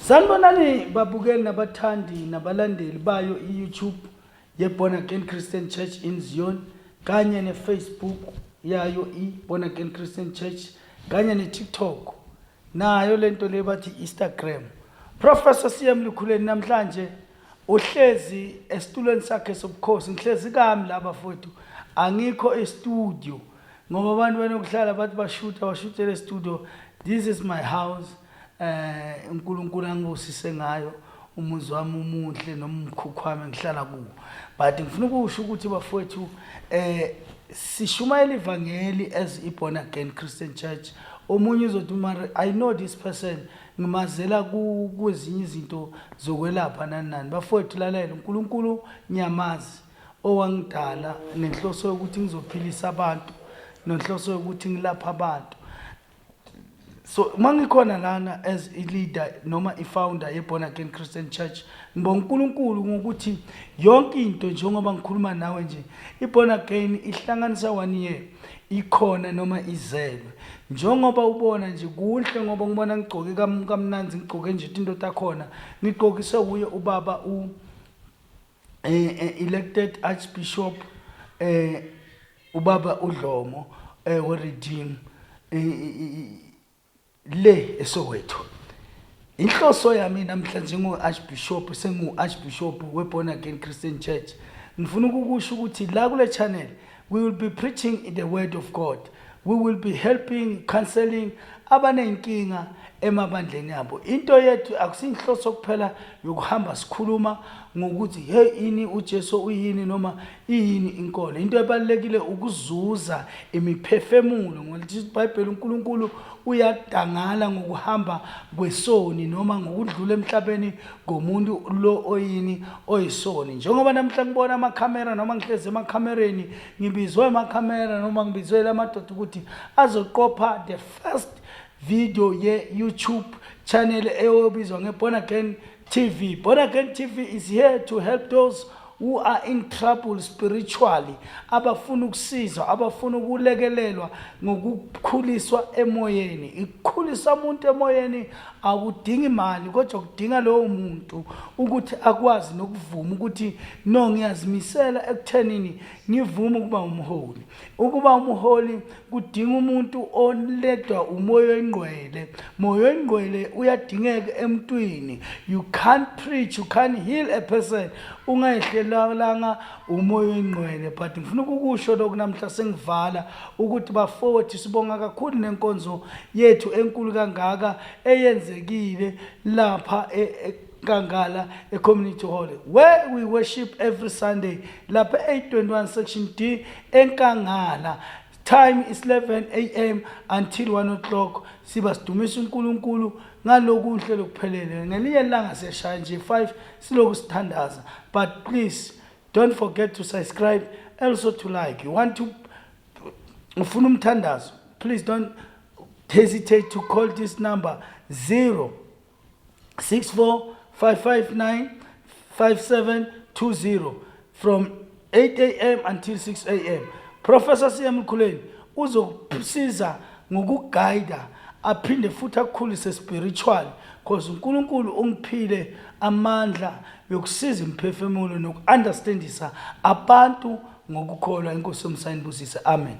Sanibonani babukeli nabathandi nabalandeli bayo iYouTube yeBorn Again Christian Church in Zion kanye neFacebook yayo iBorn Again Christian Church kanye neTikTok nayo lento le bathi Instagram. Professor CM Lukhuleni namhlanje uhlezi esitulweni sakhe sobukhosi ngihlezi kami laba mfowethu angikho estudio ngoba abantu benokuhlala bathi bashutele estudio. This is my house. uNkulunkulu angibusise ngayo umuzi wami umuhle nomkhukhwami ngihlala kuwo, but ngifuna ukusho ukuthi bafowethu sishumayela ivangeli as iBorn Again Christian Church. Omunye uzothi mara I know this person ngimazela kwezinye izinto zokwelapha nani bafowethu lalela uNkulunkulu nyamazi owangidala nenhloso yokuthi ngizophilisa abantu nenhloso yokuthi ngilapha abantu. So mangikhona lana as a leader noma i-founder yeBorn Again Christian Church ngibonga uNkulunkulu ngokuthi yonke into njengoba ngikhuluma nawe nje iBorn Again ihlanganisa 1 year ikhona noma izelwe njengoba ubona nje kuhle ngoba ngibona ngigcoke kamnanzi ngigcoke nje into takhona ngigqokise uye ubaba elected Archbishop ubaba uDlomo weRedeem le eSoweto. Inhloso yami namhlanje ngo-Archbishop sengu-Archbishop weBorn Again Christian Church ngifuna ukusho ukuthi la kule channel we will be preaching the word of God. We will be helping, counseling abanenkinga emabandleni yabo. Into yethu akusinhloso kuphela yokuhamba sikhuluma ngokuthi hey ini uJesu uyini noma iyini inkolo. Into ebalekile ukuzuza imiphefemulo ngolithi iBhayibheli uNkulunkulu uyadangala ngokuhamba kwesoni noma ngokudlula emhlabeni ngomuntu lo oyini oyisoni. Njengoba namhla ngibona amakhamera noma ngihleze emakhamereni ngibizwe emakhamera noma ngibizwe lamadoda ukuthi azoqopha the first video ye YouTube channel eyobizwa ngeBorn Again TV. Born Again TV is here to help those who are in trouble spiritually, abafuna ukusizwa, abafuna ukulekelelwa ngokukhuliswa emoyeni. Ukukhulisa umuntu emoyeni akudingi imali kodwa kudinga lowo muntu ukuthi akwazi nokuvuma ukuthi no ngiyazimisela ekuthenini ngivuma ukuba umholi. Ukuba umholi kudinga umuntu oledwa umoya oyingcwele. Moya oyingcwele uyadingeka emntwini. You can't preach, you can't heal a person ungayihlelanga umoya oyingcwele. But ngifuna ukusho lokho namhla sengivala ukuthi bafowethu sibonga kakhulu nenkonzo yethu enkulu kangaka eyenzekile lapha Kangala community hall where we worship every Sunday lapha 821 section D enkangala. Time is 11 a.m. until 1 o'clock. Siba sidumisa uNkulunkulu ngalokuhle lokuphelele. Ngelinye ilanga seshaya nje 5 siloku sithandaza. But please don't forget to subscribe, also to like. You want to ufuna umthandazo, please don't hesitate to call this number 064-559-5720 from 8 a.m. until 6 a.m. Professor CM Lukhuleni uzokusiza ngokuguide aphinde futhi akukhulise spiritual because uNkulunkulu ungiphile amandla yokusiza imphefemulo nokuunderstandisa abantu ngokukholwa. Inkosi yomsayini busise. Amen.